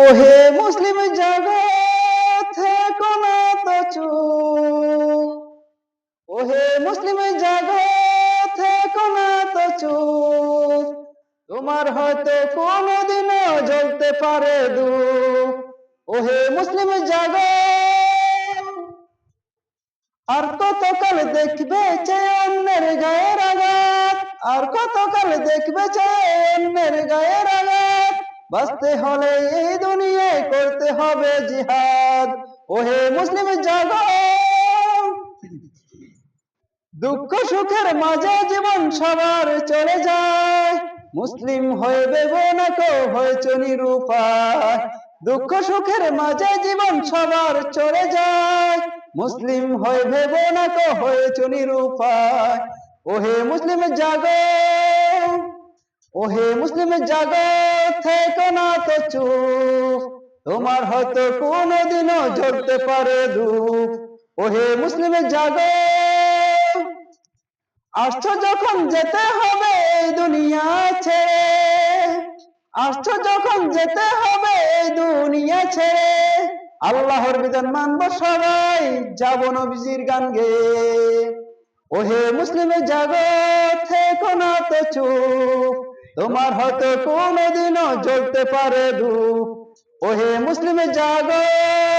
ওহে মুসলিম জগৎ থেকো না তো চুপ, ওহে মুসলিম জগৎ থেকো না তো চুপ, তোমার হয়তো কোনদিনও জ্বলতে পারে ধূপ। ওহে মুসলিম জগৎ, আর কতকাল দেখবে চেয়ে অন্যের গায়ের আঘাত, আর কতকাল দেখবে চেয়ে অন্যের গায়ের আঘাত, বাঁচতে হলে এই দুনিয়ায় করতে হবে জিহাদ। ওহে মুসলিম জগৎ, দুঃখ সুখের মাঝে জীবন সবার চলে যায়, মুসলিম হয়ে ভেবো না কো হয়েছে নিরুপায়। দুঃখ সুখের মাঝে জীবন সবার চলে যায়, মুসলিম হয়ে ভেবো না কো হয়েছে নিরুপায়। ওহে মুসলিম জাগো, ওহে মুসলিম জগৎ থেকো না তো চুপ, তোমার হয়তো কোনদিনও জ্বলতে পারে ধূপ। ওহে মুসলিম জগৎ, আসছো যখন যেতে হবে এই দুনিয়া ছেড়ে, আসছো যখন যেতে হবে এই দুনিয়া ছেড়ে, আল্লাহর বিধান মানবো সবাই, যাব নবীজির গান গেয়ে। ওহে মুসলিম জগৎ থেকো না তো চুপ, তোমার হয়তো কোনদিনও জ্বলতে পারে ধূপ। ওহে মুসলিম জগৎ।